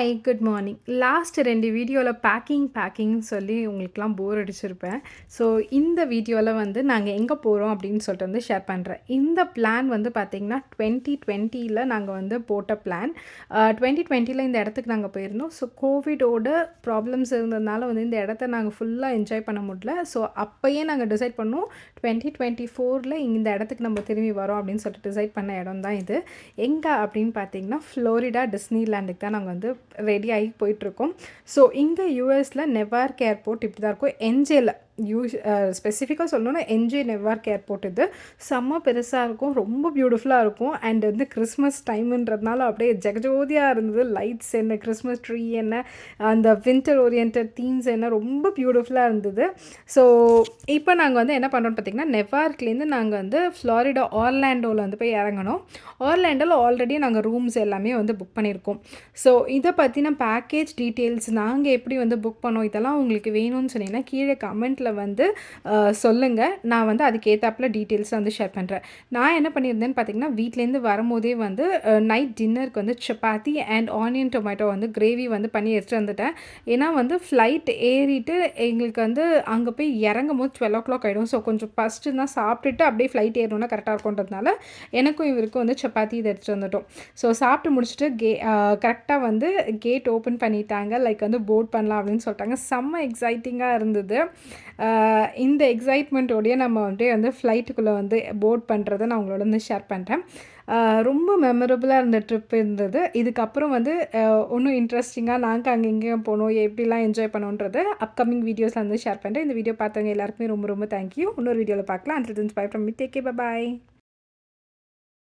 Hi, good morning. Last 2 வீடியோல பேக்கிங்ன்னு சொல்லி உங்களுக்கெல்லாம் போர் அடிச்சிருப்பேன். ஸோ, இந்த வீடியோல வந்து நாங்க எங்க போறோம் அப்படின்னு சொல்லிட்டு வந்து ஷேர் பண்றேன். இந்த பிளான் வந்து பார்த்தீங்கன்னா, 2020ல நாங்க வந்து போட்ட பிளான். 2020ல இந்த இடத்துக்கு நாங்க போயிருந்தோம். ஸோ, கோவிடோட ப்ராப்ளம்ஸ் இருந்ததுனால வந்து இந்த இடத்த நாங்க ஃபுல்லா என்ஜாய் பண்ண முடியல. ஸோ, அப்பயே நாங்க டிசைட் பண்ணோம், 2024ல இந்த இடத்துக்கு நம்ம திரும்பி வரோம் அப்படின்னு சொல்லிட்டு டிசைட் பண்ண இடம் தான் இது. எங்க அப்படின்னு பார்த்தீங்கன்னா, ஃப்ளோரிடா டிஸ்னிலேண்டுக்கு தான் நாங்க வந்து ரெடி ஆகி போயிட்டுருக்கோம். ஸோ இங்கே யூஎஸில் நெவார்க் ஏர்போர்ட் இப்படி தான் இருக்கும். என்ஜேல ஸ்பெசிஃபிக்காக சொல்லணும்னா என்ஜே நெவார்க் ஏர்போர்ட் இது செம்ம பெருசாக இருக்கும், ரொம்ப பியூட்டிஃபுல்லாக இருக்கும். அண்ட் வந்து கிறிஸ்மஸ் டைமுன்றதுனால அப்படியே ஜெகஜோதியாக இருந்தது. லைட்ஸ் என்ன, கிறிஸ்மஸ் ட்ரீ என்ன, அந்த வின்டர் ஓரியன்ட் தீம்ஸ் என்ன, ரொம்ப பியூட்டிஃபுல்லாக இருந்தது. ஸோ இப்போ நாங்கள் வந்து என்ன பண்ணுறோம்னு பார்த்தீங்கன்னா, நெவார்க்லேருந்து நாங்கள் வந்து ஃப்ளாரிடா ஆர்லாண்டோவில் வந்து போய் இறங்கணும். ஆர்லாண்டோவில் ஆல்ரெடி நாங்கள் ரூம்ஸ் எல்லாமே வந்து புக் பண்ணியிருக்கோம். ஸோ இதை பற்றின பேக்கேஜ் டீட்டெயில்ஸ் நாங்கள் எப்படி வந்து புக் பண்ணோம், இதெல்லாம் உங்களுக்கு வேணும்னு சொன்னீங்கன்னா கீழே கமெண்ட்டில் வந்து சொல்லுங்கள். நான் வந்து அதுக்கு ஏற்றாப்புல டீட்டெயில்ஸை வந்து ஷேர் பண்ணுறேன். நான் என்ன பண்ணியிருந்தேன்னு பார்த்தீங்கன்னா, வீட்டிலேருந்து வரும்போதே வந்து நைட் டின்னருக்கு வந்து சப்பாத்தி அண்ட் ஆனியன் டொமேட்டோ வந்து கிரேவி வந்து பண்ணி எடுத்துகிட்டு வந்துட்டேன். ஏன்னா வந்து ஃப்ளைட் ஏறிட்டு எங்களுக்கு வந்து அங்கே போய் இறங்கும் போது 12 ஆகிடும். ஸோ கொஞ்சம் ஃபஸ்ட்டு தான் சாப்பிட்டுட்டு அப்படியே ஃப்ளைட் ஏறணுன்னா கரெக்டாக இருக்குன்றதுனால எனக்கும் இவருக்கும் வந்து சப்பாத்தி இதை எடுத்துகிட்டு வந்துட்டோம். ஸோ சாப்பிட்டு முடிச்சுட்டு கரெக்டாக வந்து கேட் ஓப்பன் பண்ணிட்டாங்க. லைக் வந்து போர்ட் பண்ணலாம் அப்படின்னு சொல்லிட்டாங்க. செம்ம எக்ஸைட்டிங்காக இருந்தது. இந்த எக்ஸைட்மெண்ட்டோடையே நம்ம வந்து ஃப்ளைட்டுக்குள்ளே வந்து போர்ட் பண்ணுறதை நான் உங்களோட வந்து ஷேர் பண்ணுறேன். ரொம்ப மெமரபுளாக இருந்த ட்ரிப் இருந்தது. இதுக்கப்புறம் வந்து இன்னும் இன்ட்ரெஸ்டிங்காக நாங்கள் அங்கே எங்கேயும் போனோம், எப்படிலாம் என்ஜாய் பண்ணோன்றது அப்கமிங் வீடியோஸில் வந்து ஷேர் பண்ணுறேன். இந்த வீடியோ பார்த்தவங்க எல்லாருக்குமே ரொம்ப ரொம்ப தேங்க்யூ. இன்னொரு வீடியோவில் பார்க்கலாம். Until then by from me. Take care. Bye bye.